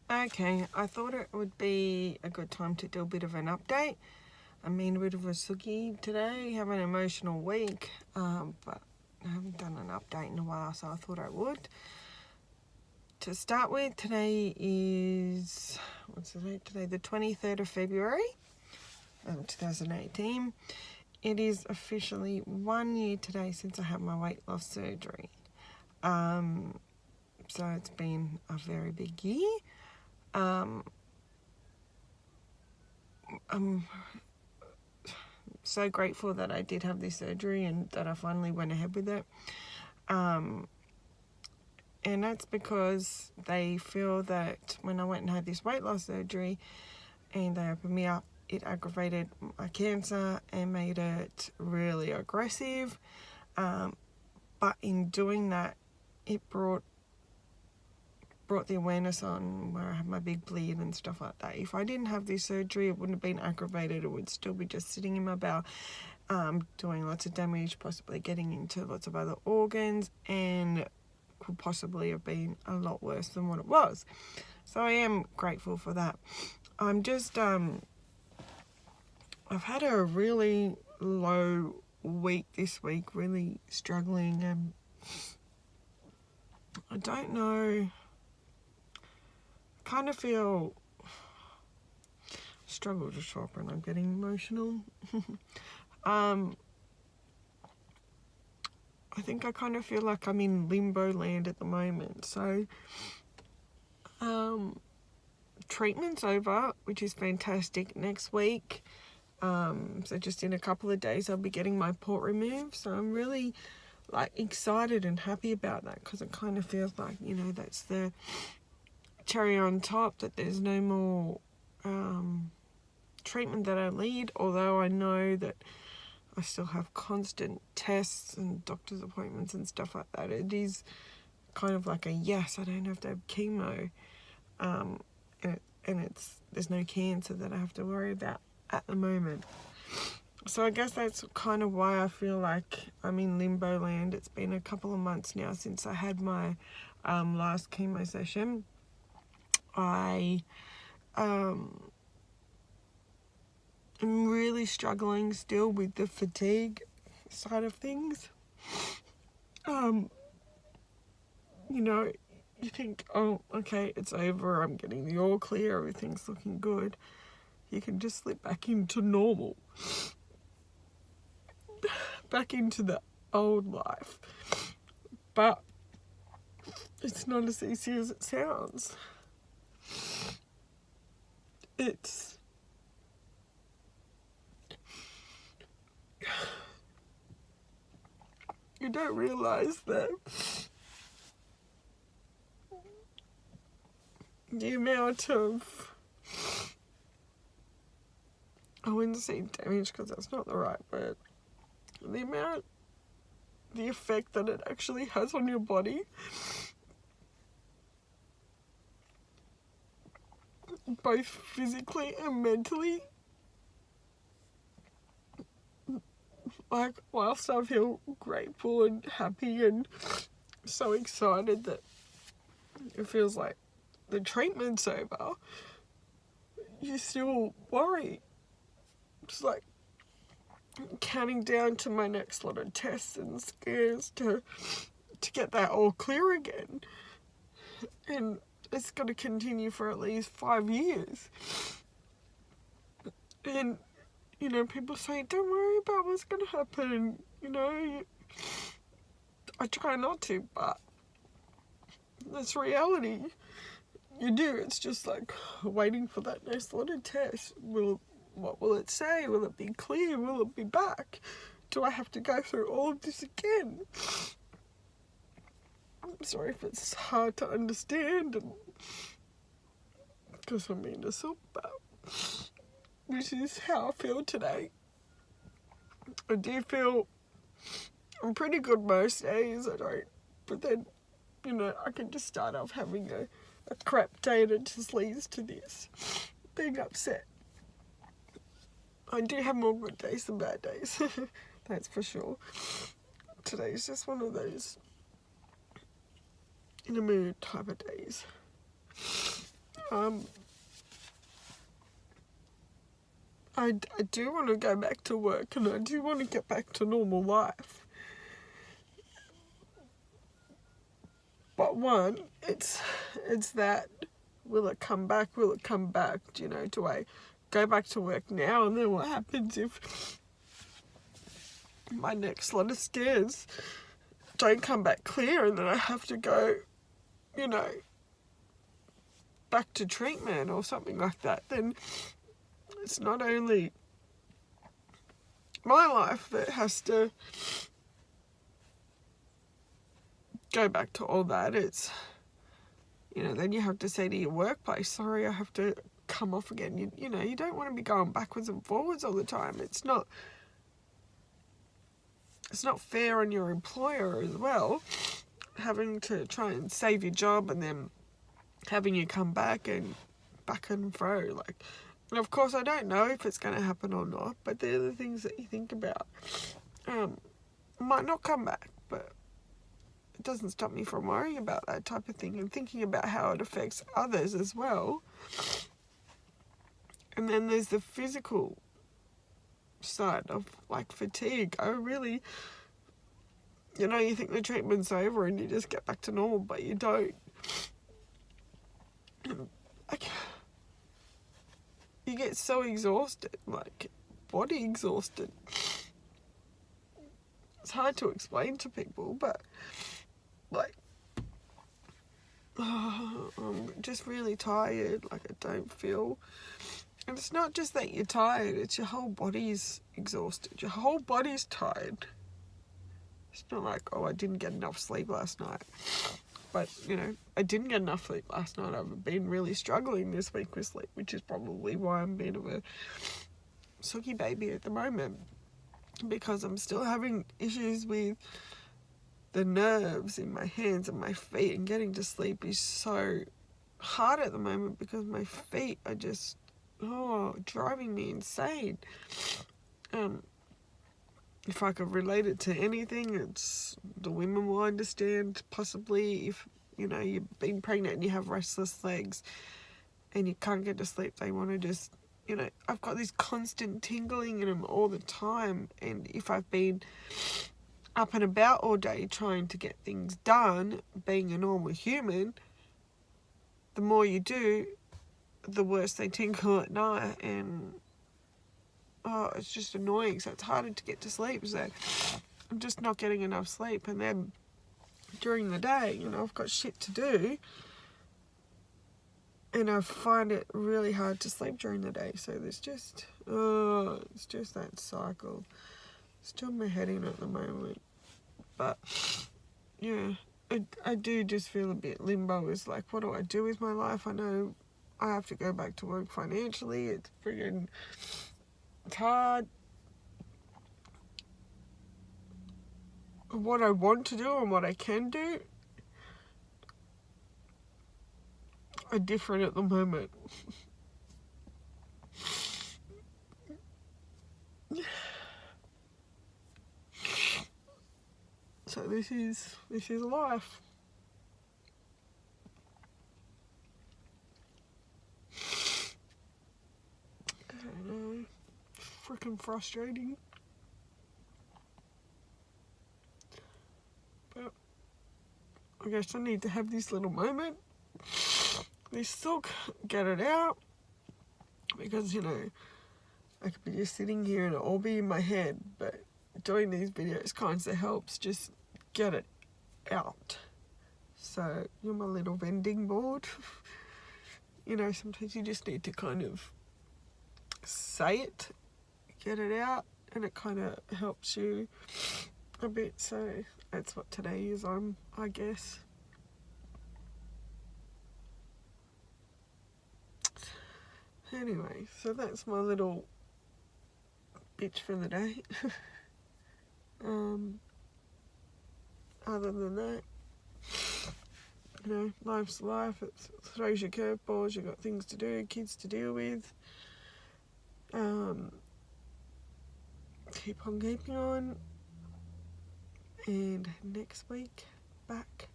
Okay, I thought it would be a good time to do a bit of an update. I'm in a bit of a sookie today, have an emotional week, but I haven't done an update in a while, so I thought I would. To start with, today is, what's the date today? The 23rd of February, 2018. It is officially 1 year today since I had my weight loss surgery. So it's been a very big year. I'm so grateful that I did have this surgery and that I finally went ahead with it. And that's because they feel that when I went and had this weight loss surgery and they opened me up, it aggravated my cancer and made it really aggressive. But in doing that, it brought the awareness on where I had my big bleed and stuff like that. If I didn't have this surgery, it wouldn't have been aggravated. It would still be just sitting in my bowel, doing lots of damage, possibly getting into lots of other organs, and could possibly have been a lot worse than what it was. So I am grateful for that. I'm just, I've had a really low week this week, really struggling, and I don't know, kind of feel, struggle to talk when I'm getting emotional. I think I kind of feel like I'm in limbo land at the moment. So, treatment's over, which is fantastic. Next week, so just in a couple of days, I'll be getting my port removed. So I'm really excited and happy about that, because it kind of feels like, that's the cherry on top, that there's no more treatment that I need, although I know that I still have constant tests and doctor's appointments and stuff like that. It is kind of like a yes, I don't have to have chemo, and there's no cancer that I have to worry about at the moment. So I guess that's kind of why I feel like I'm in limbo land. It's been a couple of months now since I had my last chemo session. I am really struggling still with the fatigue side of things. You think, oh, okay, it's over, I'm getting the all clear, everything's looking good. You can just slip back into normal. Back into the old life. But it's not as easy as it sounds. You don't realise that the amount of, I wouldn't say damage because that's not the right word, the effect that it actually has on your body, both physically and mentally. Whilst I feel grateful and happy and so excited that it feels like the treatment's over, you still worry. It's like counting down to my next lot of tests and scans to get that all clear again. And it's going to continue for at least 5 years. And, people say, don't worry about what's going to happen. I try not to, but that's reality. You do. It's just like waiting for that next lot of tests. What will it say? Will it be clear? Will it be back? Do I have to go through all of this again? I'm sorry if it's hard to understand, because I'm being a soup, but this is how I feel today. I do feel I'm pretty good most days. I don't, but then, I can just start off having a crap day and it just leads to this, being upset. I do have more good days than bad days, that's for sure. Today's just one of those in a mood type of days. I do want to go back to work, and I do want to get back to normal life. But one, it's that, will it come back? Will it come back? You know, do I go back to work now, and then what happens if my next lot of scans don't come back clear, and then I have to go, you know, back to treatment or something like that? Then it's not only my life that has to go back to all that. It's, you know, then you have to say to your workplace, sorry, I have to come off again. You know, you don't want to be going backwards and forwards all the time. It's not fair on your employer as well, having to try and save your job and then having you come back and fro. Like, and of course, I don't know if it's going to happen or not, but they're the things that you think about. Might not come back, but it doesn't stop me from worrying about that type of thing and thinking about how it affects others as well. And then there's the physical side of, like, fatigue. I really, you know, you think the treatment's over and you just get back to normal, but you don't. You get so exhausted, like, body exhausted. It's hard to explain to people, but, like, I'm just really tired. Like, I don't feel... And it's not just that you're tired, it's your whole body's exhausted. Your whole body's tired. It's not like, oh, I didn't get enough sleep last night. But, you know, I didn't get enough sleep last night. I've been really struggling this week with sleep, which is probably why I'm a bit of a sucky baby at the moment. Because I'm still having issues with the nerves in my hands and my feet. And getting to sleep is so hard at the moment because my feet are just, driving me insane. If I could relate it to anything, it's the women will understand, possibly, if, you know, you've been pregnant and you have restless legs and you can't get to sleep. They want to just, you know, I've got this constant tingling in them all the time. And if I've been up and about all day trying to get things done, being a normal human, the more you do, the worse they tingle at night. And it's just annoying. So it's harder to get to sleep. So I'm just not getting enough sleep. And then during the day, you know, I've got shit to do. And I find it really hard to sleep during the day. So there's just, it's just that cycle. Still my head in at the moment. But, yeah, I do just feel a bit limbo. It's like, what do I do with my life? I know I have to go back to work financially. It's friggin'... It's hard. What I want to do and what I can do are different at the moment. So this is life. I don't know. Freaking frustrating. But I guess I need to have this little moment. They still get it out. Because, you know, I could be just sitting here and it'll all be in my head. But doing these videos kind of helps just get it out. So you're my little vending board. You know, sometimes you just need to kind of say it, get it out, and it kind of helps you a bit. So that's what today is on, I guess. Anyway, so that's my little bitch for the day. Other than that, you know, life's life. It throws you curveballs. You've got things to do, kids to deal with. Keep on keeping on. And next week, back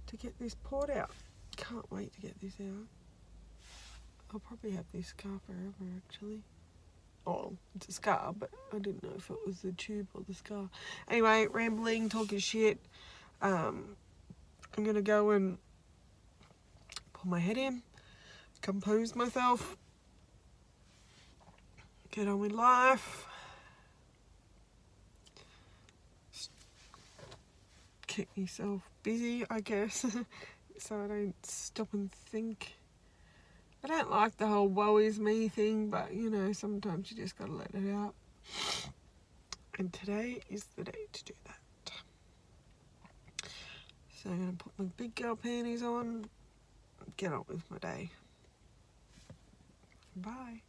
to get this poured out. can't wait to get this out. I'll probably have this scar forever, actually. Oh, it's a scar, but I didn't know if it was the tube or the scar. Anyway, rambling, talking shit. I'm going to go and pull my head in, compose myself, get on with life, keep myself busy, I guess, so I don't stop and think. I don't like the whole woe is me thing, but you know, sometimes you just gotta let it out. And today is the day to do that. So I'm gonna put my big girl panties on, get on with my day. Bye.